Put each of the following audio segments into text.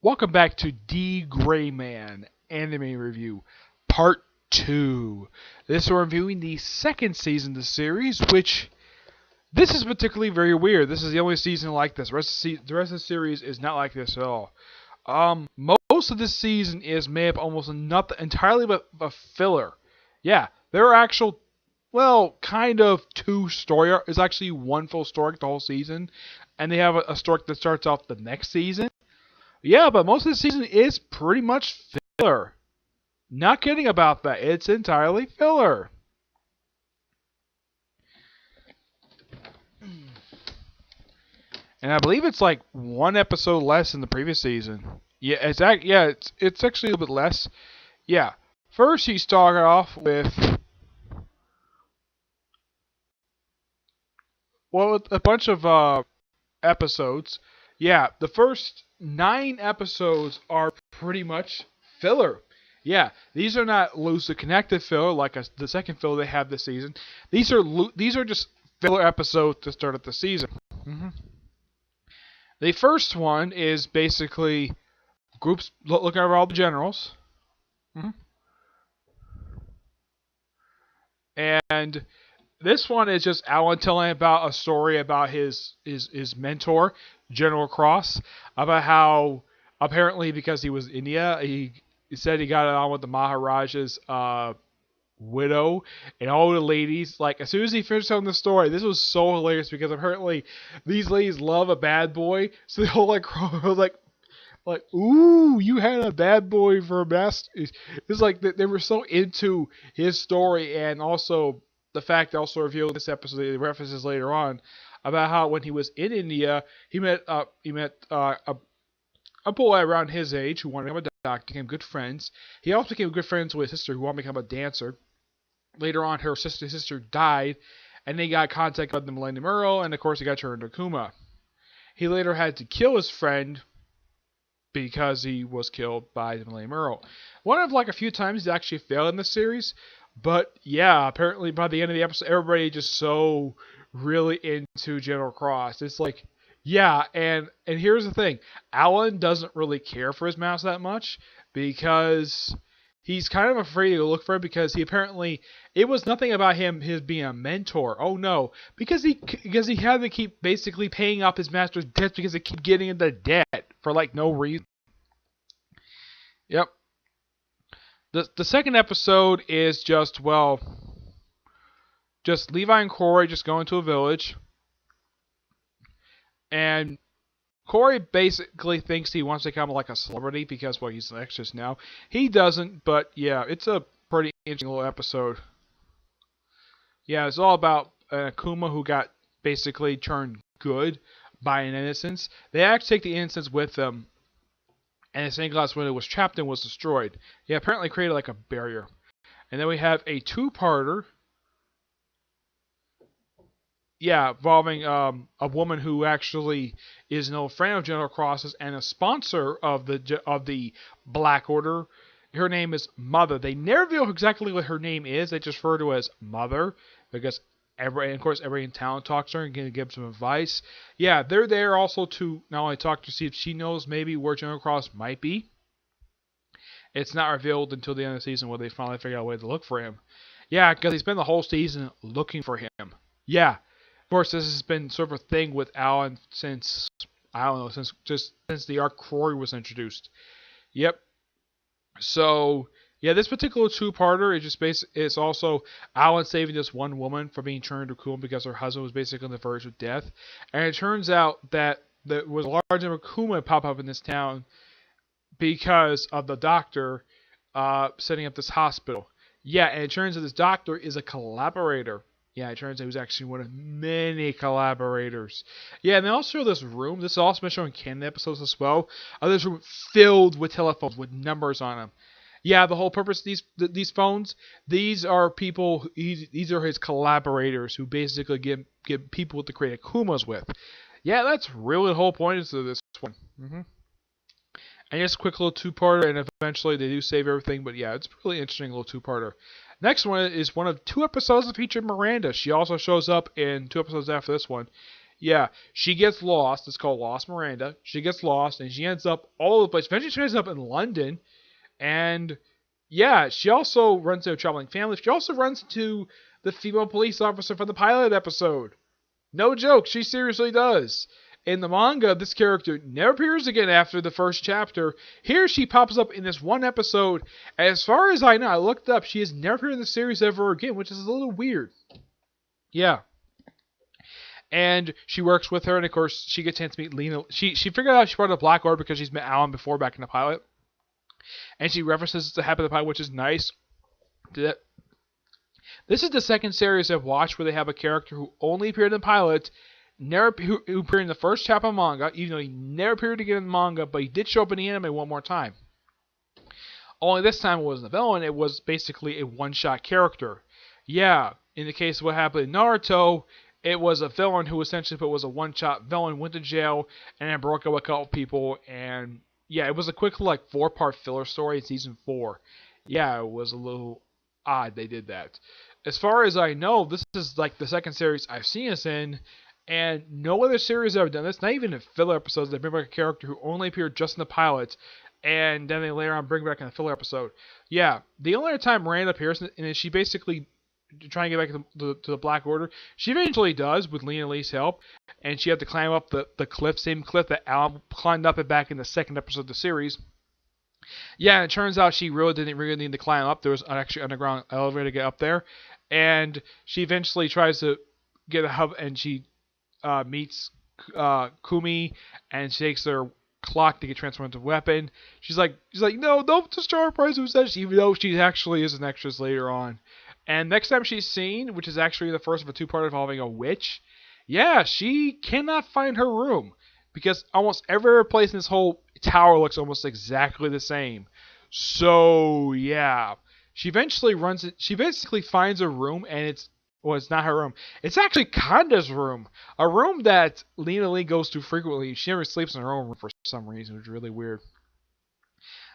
Welcome back to D Gray Man Anime Review Part 2. This we're reviewing the second season of the series, which this is particularly very weird. This is the only season like this. The rest of the series is not like this at all. Most of this season is made up almost nothing entirely but filler. Yeah, there are actual, kind of two story. It's actually one full story the whole season, and they have a story that starts off the next season. Yeah, but most of the season is pretty much filler. Not kidding about that. It's entirely filler. And I believe it's like one episode less than the previous season. It's actually a little bit less. Yeah. First, he started off with a bunch of episodes. Yeah, the first 9 episodes are pretty much filler. Yeah, these are not loosely connected filler like the second filler they have this season. These are just filler episodes to start up the season. hmm The first one is basically groups looking over all the generals, hmm and this one is just Alan telling about a story about his mentor, General Cross, about how apparently because he was in India, he said he got it on with the Maharaja's widow and all the ladies. Like as soon as he finished telling the story, this was so hilarious because apparently these ladies love a bad boy, so they all like like, ooh, you had a bad boy for a master. It's like they were so into his story, and also the fact also revealed in this episode, the references later on, about how when he was in India, he met a boy around his age who wanted to become a doctor, became good friends. He also became good friends with his sister who wanted to become a dancer. Later on, his sister died, and they got contact with the Millennium Earl, and of course he got turned into Kuma. He later had to kill his friend because he was killed by the Millennium Earl. One of like a few times he actually failed in the series, but yeah, apparently by the end of the episode, everybody just so really into General Cross. It's like, yeah, and here's the thing, Alan doesn't really care for his mouse that much because he's kind of afraid to look for it because he apparently it was nothing about his being a mentor. Oh no, because he had to keep basically paying off his master's debts because he keep getting into debt for like no reason. Yep. The second episode is just Levi and Corey just go into a village, and Corey basically thinks he wants to become like a celebrity because he's an actress now. He doesn't, but yeah, it's a pretty interesting little episode. Yeah, it's all about Akuma who got basically turned good by an innocence. They actually take the innocence with them, and the stained glass window was trapped and was destroyed. He apparently created like a barrier. And then we have a two-parter, yeah, involving a woman who actually is an old friend of General Cross's and a sponsor of the Black Order. Her name is Mother. They never reveal exactly what her name is. They just refer to her as Mother because everybody in town talks to her and can give some advice. Yeah, they're there also to not only talk to see if she knows maybe where General Cross might be. It's not revealed until the end of the season where they finally figure out a way to look for him. Yeah, because he spent the whole season looking for him. Yeah, of course, this has been sort of a thing with Alan since I don't know since the arc Corey was introduced. Yep. So yeah, this particular two-parter is it's also Alan saving this one woman from being turned to Kuma because her husband was basically on the verge of death, and it turns out that there was a large number of Kuma pop up in this town because of the doctor setting up this hospital. Yeah, and it turns out this doctor is a collaborator. Yeah, it turns out he was actually one of many collaborators. Yeah, and they also show this room. This has also been shown in canon episodes as well. This room filled with telephones with numbers on them. Yeah, the whole purpose of these phones, these are people. These are his collaborators who basically give people to create Akumas with. Yeah, that's really the whole point of this one. And just a quick little two-parter, and eventually they do save everything. But yeah, it's a really interesting little two-parter. Next one is one of 2 episodes that feature Miranda. She also shows up in 2 episodes after this one. Yeah, she gets lost. It's called Lost Miranda. She gets lost and she ends up all over the place. Eventually, she ends up in London. And yeah, she also runs into a traveling family. She also runs into the female police officer from the pilot episode. No joke, she seriously does. In the manga, this character never appears again after the first chapter. Here she pops up in this one episode. As far as I know, I looked up, she has never appeared in the series ever again, which is a little weird. Yeah. And she works with her, and of course, she gets a chance to meet Lena. She figured out she brought a Black Order because she's met Alan before back in the pilot. And she references the Happy the Pilot, which is nice. This is the second series I've watched where they have a character who only appeared in the pilot, who appeared in the first chapter of manga, even though he never appeared again in the manga, but he did show up in the anime one more time. Only this time it wasn't a villain, it was basically a one-shot character. Yeah, in the case of what happened in Naruto, it was a villain who essentially was a one-shot villain, went to jail, and then broke up with a couple people, and yeah, it was a quick, like, 4-part filler story in Season 4. Yeah, it was a little odd they did that. As far as I know, this is, like, the second series I've seen this in, and no other series have ever done this, not even in filler episodes. They bring back a character who only appeared just in the pilot, and then they later on bring back in the filler episode. Yeah, the only other time Miranda appears, and she basically trying to get back to the Black Order. She eventually does with Lena Lee's help, and she had to climb up the cliff, same cliff that Alan climbed up it back in the second episode of the series. Yeah, and it turns out she didn't really need to climb up. There was actually an underground elevator to get up there, and she eventually tries to get a hub, and she meets Kumi, and she takes their clock to get transformed into a weapon. She's like, no, don't destroy our prize possession, even though she actually is an extras later on. And next time she's seen, which is actually the first of a 2-part involving a witch, yeah, she cannot find her room. Because almost every place in this whole tower looks almost exactly the same. So, yeah. She basically finds a room, and it's not her room. It's actually Kanda's room. A room that Lena Lee goes to frequently. She never sleeps in her own room for some reason, which is really weird.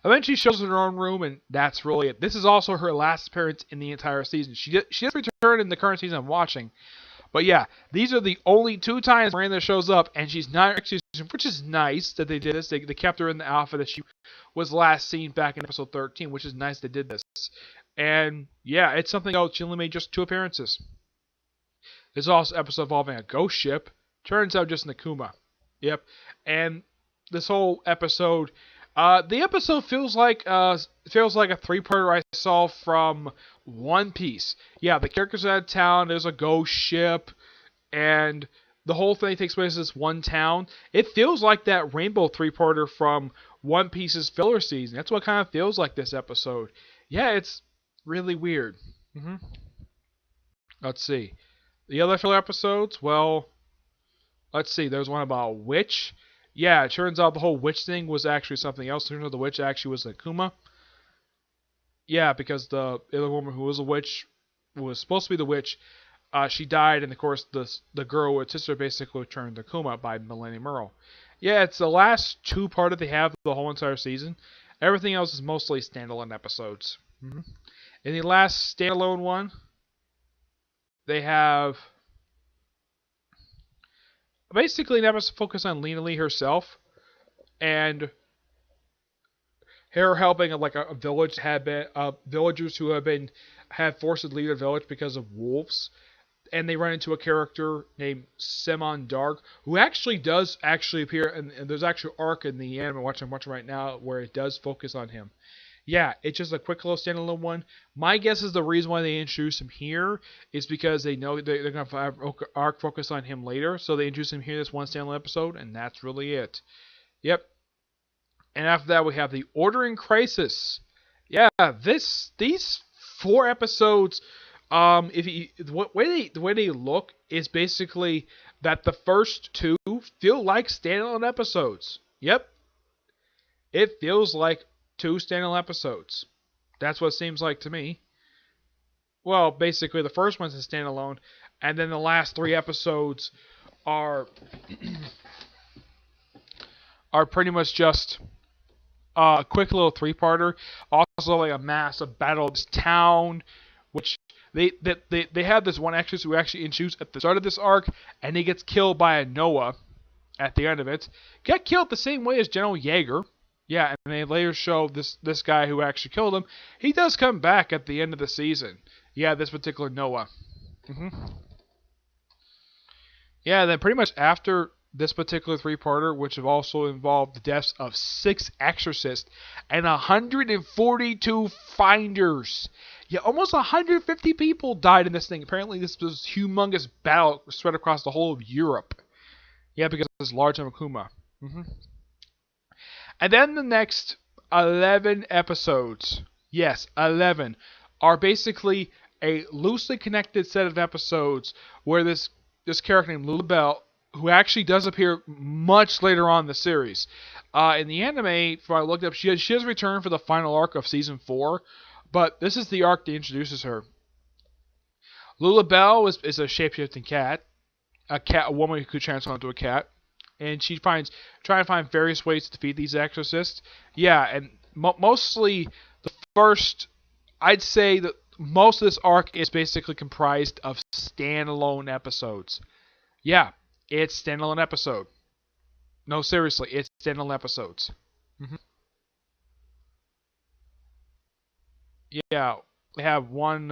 Eventually, she shows in her own room, and that's really it. This is also her last appearance in the entire season. She does return in the current season I'm watching. But yeah, these are the only 2 times Miranda shows up, and she's not excused, which is nice that they did this. They kept her in the outfit that she was last seen back in episode 13, which is nice they did this. And yeah, it's something else. She only made just 2 appearances. There's also an episode involving a ghost ship. Turns out just Nakuma. Yep. And this whole episode... the episode feels like a 3-parter I saw from One Piece. Yeah, the characters out of town, there's a ghost ship, and the whole thing takes place in this one town. It feels like that Rainbow 3-parter from One Piece's filler season. That's what it kind of feels like this episode. Yeah, it's really weird. Let's see. The other filler episodes, well, let's see. There's one about a witch. Yeah, it turns out the whole witch thing was actually something else. It turns out the witch actually was Akuma. Yeah, because the other woman who was a witch, who was supposed to be the witch, she died, and of course the girl with sister basically turned Akuma by Millennium Earl. Yeah, it's the last 2-part that they have the whole entire season. Everything else is mostly standalone episodes. In the last standalone one, they have... basically an episode focused on Lena Lee herself, and her helping like a village had been villagers who had forced to leave their village because of wolves, and they run into a character named Simon Dark, who actually does appear, and there's actually an arc in the anime I'm watching right now where it does focus on him. Yeah, it's just a quick little standalone one. My guess is the reason why they introduced him here is because they know they're going to have arc focus on him later, so they introduced him here this one standalone episode, and that's really it. Yep. And after that, we have the Order in Crisis. Yeah, these 4 episodes, the way they look is basically that the first 2 feel like standalone episodes. Yep. It feels like 2 standalone episodes. That's what it seems like to me. Well, basically the first one's a standalone, and then the last 3 episodes are pretty much just a quick little 3-parter. Also like a massive battle of this town, which They have this one actress who actually introduced at the start of this arc, and he gets killed by a Noah at the end of it. Got killed the same way as General Yeager. Yeah, and they later show this guy who actually killed him. He does come back at the end of the season. Yeah, this particular Noah. hmm Yeah, then pretty much after this particular three-parter, which have also involved the deaths of 6 exorcists and 142 finders. Yeah, almost 150 people died in this thing. Apparently, this was a humongous battle spread across the whole of Europe. Yeah, because of this large number of Kuma. And then the next 11 episodes, yes, 11, are basically a loosely connected set of episodes where this character named Lula Bell, who actually does appear much later on in the series. In the anime, before I looked up, she has returned for the final arc of season 4, but this is the arc that introduces her. Lula Bell is a shapeshifting cat, a woman who could transform into a cat, and she trying to find various ways to defeat these exorcists. Yeah, and mostly the first, I'd say that most of this arc is basically comprised of standalone episodes. Yeah, it's standalone episode. No, seriously, it's standalone episodes. Yeah, they have one.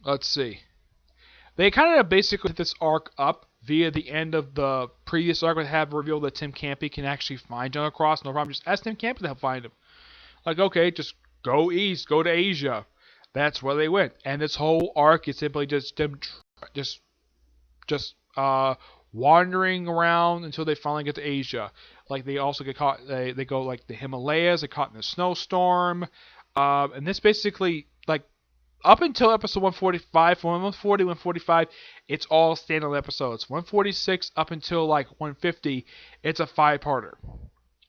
Let's see. They kind of basically hit this arc up via the end of the previous arc, would have revealed that Tim Campy can actually find Jonah Cross. No problem. Just ask Tim Campy to help find him. Like, okay, just go east, go to Asia. That's where they went. And this whole arc is simply just them just wandering around until they finally get to Asia. Like, they also get caught, they go like the Himalayas, they caught in a snowstorm. And this basically, like, up until episode 145, from 140 to 145, it's all standalone episodes. 146 up until like 150, it's a 5-parter.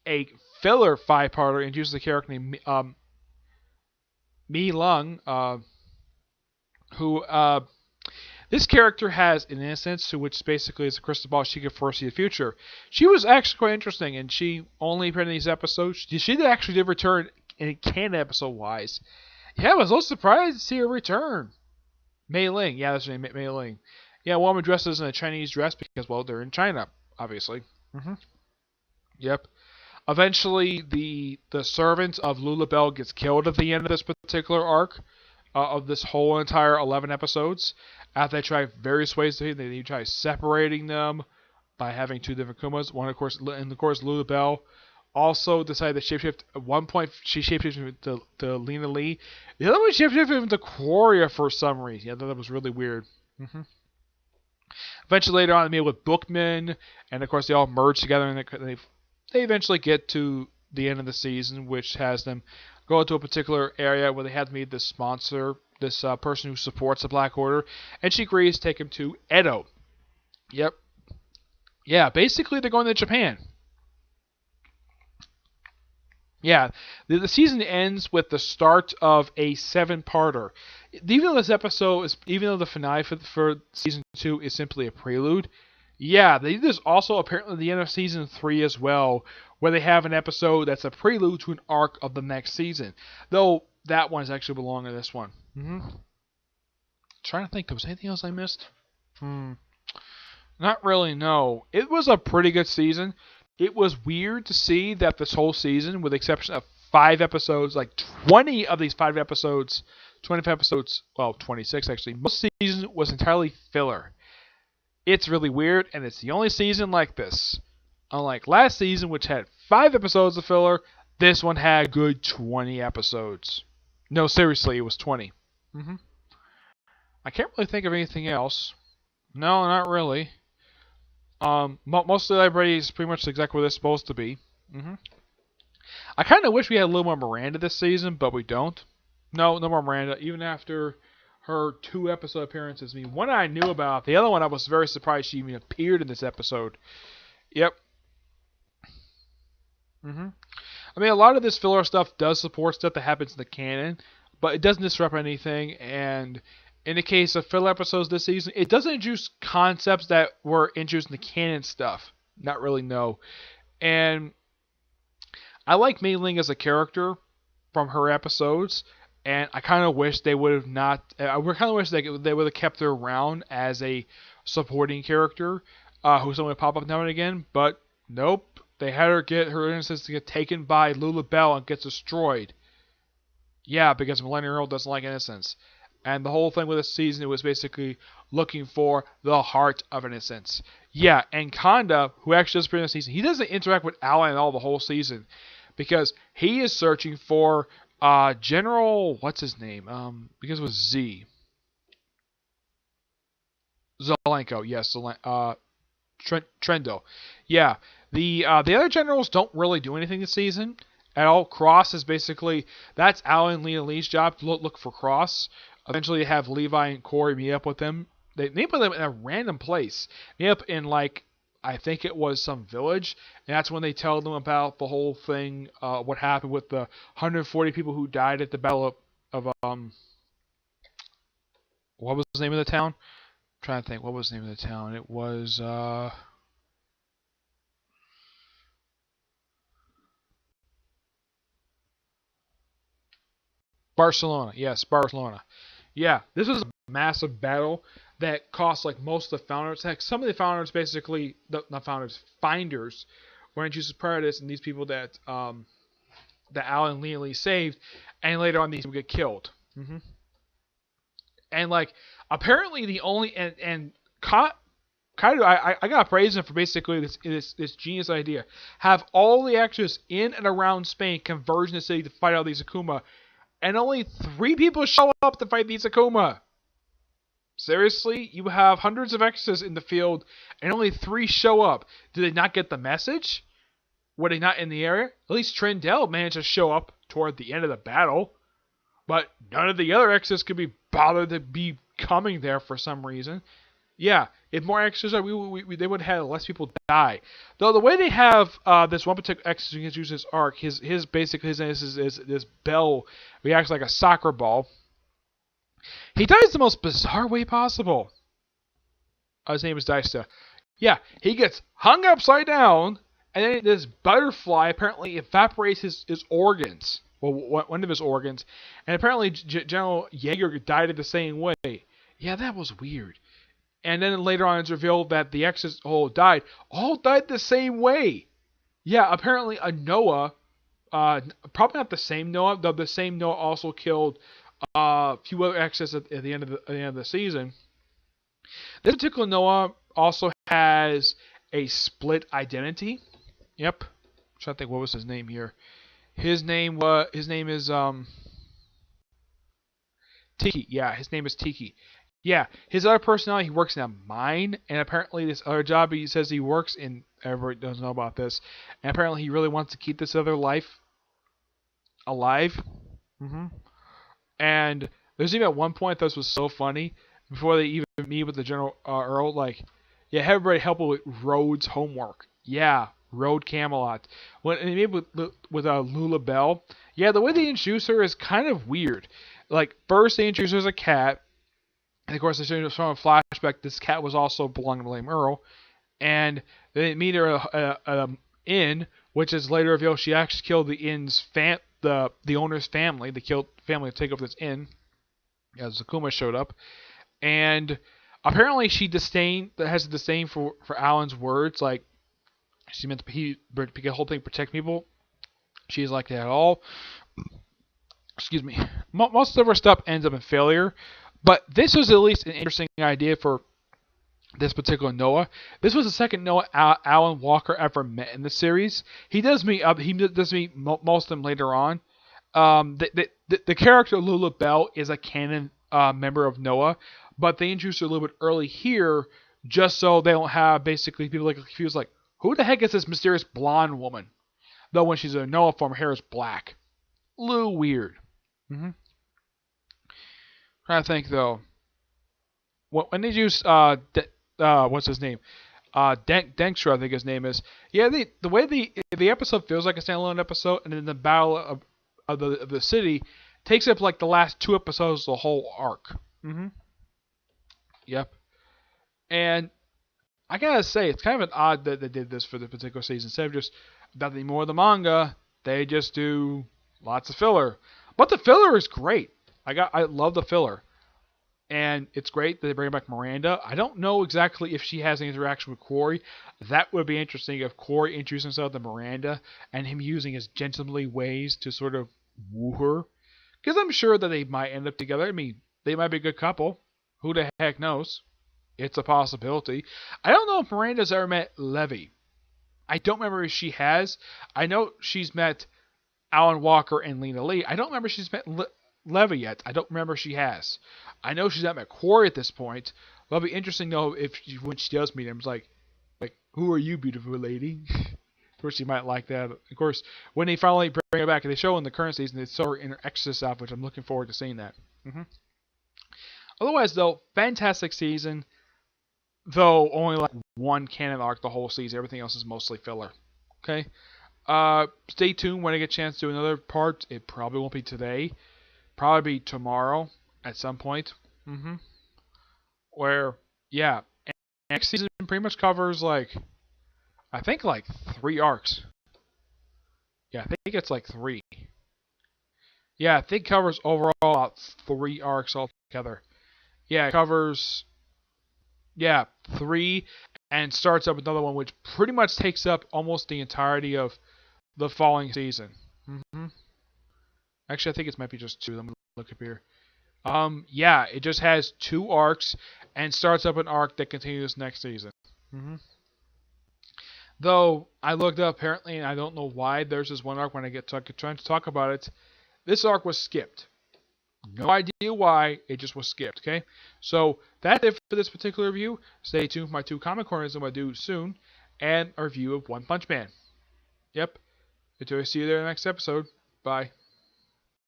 A filler 5-parter introduces a character named Mi Lung, who this character has an innocence, which basically is a crystal ball. She can foresee the future. She was actually quite interesting, and she only appeared in these episodes. She actually did return in canon episode-wise. Yeah, I was a little surprised to see her return. Mei Ling. Yeah, that's her name, Mei Ling. Yeah, a woman dresses in a Chinese dress because, well, they're in China, obviously. Yep. Eventually, the servant of Lula Bell gets killed at the end of this particular arc of this whole entire 11 episodes. After they try various ways they try separating them by having 2 different Kumas. One, of course, Lula Bell also decided to shapeshift. At one point, she shapeshifted to Lena Lee. The other one shapeshifted into Quaria for some reason. Yeah, that was really weird. Eventually, later on, they meet with Bookman, and of course, they all merge together, and they eventually get to the end of the season, which has them go to a particular area where they have to meet this sponsor, this person who supports the Black Order, and she agrees to take him to Edo. Yep. Yeah, basically, they're going to Japan. Yeah, the season ends with the start of a 7-parter. Even though the finale for season 2 is simply a prelude, yeah, they did this also apparently at the end of season 3 as well, where they have an episode that's a prelude to an arc of the next season. Though that one is actually belonging to this one. Trying to think, was anything else I missed? Not really, no. It was a pretty good season. It was weird to see that this whole season, with the exception of 5 episodes, like 20 of these 5 episodes, 25 episodes, well, 26 actually, most season was entirely filler. It's really weird, and it's the only season like this. Unlike last season, which had 5 episodes of filler, this one had a good 20 episodes. No, seriously, it was 20. I can't really think of anything else. No, not really. Most of the library is pretty much exactly what it's supposed to be. I kind of wish we had a little more Miranda this season, but we don't. No more Miranda, even after her 2-episode appearances. I mean, one I knew about, the other one I was very surprised she even appeared in this episode. Yep. I mean, a lot of this filler stuff does support stuff that happens in the canon, but it doesn't disrupt anything, and in the case of filler episodes this season, it doesn't introduce concepts that were introduced in the canon stuff. Not really, no. And I like Mei Ling as a character from her episodes. and I kind of wish they would have not. I kind of wish they would have kept her around as a supporting character, who's only pop up now and again. But nope, they had her innocence to get taken by Lula Bell and gets destroyed. Yeah, because Millennium Earl doesn't like innocence. And the whole thing with this season, it was basically looking for the heart of innocence. Yeah, and Conda, who actually does appear in the season, he doesn't interact with Alan at all the whole season. Because he is searching for General, what's his name? Because it was Z. Zelenko, yes, Trendo. Yeah, the other generals don't really do anything this season at all. Cross is basically, that's Alan and Lena Lee's job to look for Cross. Eventually have Levi and Corey meet up with them. They put them in a random place. Meet up in, like, I think it was some village, and that's when they tell them about the whole thing, what happened with the 140 people who died at the Battle of what was the name of the town? I'm trying to think, what was the name of the town? It was Barcelona. Yes, Barcelona. Yeah, this was a massive battle that cost like most of the founders. Heck, some of the founders basically, not founders, finders, were introduced prior to this, and these people that that Alan and Lee saved, and later on these people get killed. And like apparently the only Kaido, I gotta praise him for basically this genius idea. Have all the actors in and around Spain converge in the city to fight out these Akuma, and only 3 people show up to fight these Akuma. Seriously? You have hundreds of extras in the field, and only 3 show up. Did they not get the message? Were they not in the area? At least Trindle managed to show up toward the end of the battle, but none of the other extras could be bothered to be coming there for some reason. Yeah, if more extras are, they would have less people die. Though the way they have this one particular extra who uses his arc, his this bell reacts like a soccer ball. He dies the most bizarre way possible. His name is Daista. Yeah, he gets hung upside down, and then this butterfly apparently evaporates his organs. Well, one of his organs. And apparently General Jaeger died the same way. Yeah, that was weird. And then later on it's revealed that the exes all died the same way. Yeah, apparently a Noah, probably not the same Noah, though the same Noah also killed a few other exes at the end of the season. This particular Noah also has a split identity. Yep. I'm trying to think what was his name here. His name is Tiki. Yeah, his name is Tiki. Yeah, his other personality, he works in a mine, and apparently this other job he says he works in, everybody doesn't know about this, and apparently he really wants to keep this other life alive. And there's even at one point this was so funny, before they even meet with the General Earl, like, yeah, have everybody help with Rhodes' homework. Yeah, Road Camelot. When they meet with Lula Bell, yeah, the way they introduce her is kind of weird. Like, first they introduce her as a cat, and of course, they show from a flashback, this cat was also belonging to William Earl. And they meet her at an inn, which is later revealed she actually killed the inn's the owner's family. They killed family to take over this inn, as Akuma showed up. And apparently she has a disdain for Alan's words. Like, she meant to the whole thing protect people. She's like that at all. Excuse me. Most of her stuff ends up in failure. But this was at least an interesting idea for this particular Noah. This was the second Noah Alan Walker ever met in the series. He does meet most of them later on. The character Lula Bell is a canon member of Noah, but they introduced her a little bit early here, just so they don't have basically people like confused, like, who the heck is this mysterious blonde woman? Though when she's a Noah form, her hair is black. A little weird. Trying to think though. When they use what's his name? Denkster, I think his name is. Yeah, the way the episode feels like a standalone episode, and then the battle of the city takes up like the last 2 episodes of the whole arc. Yep. And I gotta say, it's kind of an odd that they did this for the particular season. Instead of just adapting more of the manga, they just do lots of filler. But the filler is great. I love the filler. And it's great that they bring back Miranda. I don't know exactly if she has any interaction with Corey. That would be interesting if Corey introduced himself to Miranda and him using his gentlemanly ways to sort of woo her. Because I'm sure that they might end up together. I mean, they might be a good couple. Who the heck knows? It's a possibility. I don't know if Miranda's ever met Levy. I don't remember if she has. I know she's met Alan Walker and Lena Lee. I don't remember if she's met Levy yet. I don't remember if she has. I know she's not met Corey at this point. It'll be interesting though if when she does meet him, it's like who are you, beautiful lady? Of course, she might like that. Of course, when they finally bring her back, and they show in the current season, they show her in her Exorcist outfit, which I'm looking forward to seeing that. Otherwise, though, fantastic season. Though only like one canon arc the whole season. Everything else is mostly filler. Okay. Stay tuned when I get a chance to do another part. It probably won't be today. Probably be tomorrow at some point. Where, yeah, next season pretty much covers I think 3 arcs. Yeah, I think it's 3. Yeah, I think it covers overall about 3 arcs altogether. Yeah, it covers 3 and starts up another one which pretty much takes up almost the entirety of the following season. Actually, I think it might be just 2. Let me look up here. Yeah, it just has 2 arcs and starts up an arc that continues next season. Though I looked up apparently, and I don't know why there's this one arc when I get trying to talk about it. This arc was skipped. No idea why, it just was skipped, okay? So, that's it for this particular review. Stay tuned for my 2 comic corners I'm going to do soon, and a review of One Punch Man. Yep. Until I see you there in the next episode. Bye.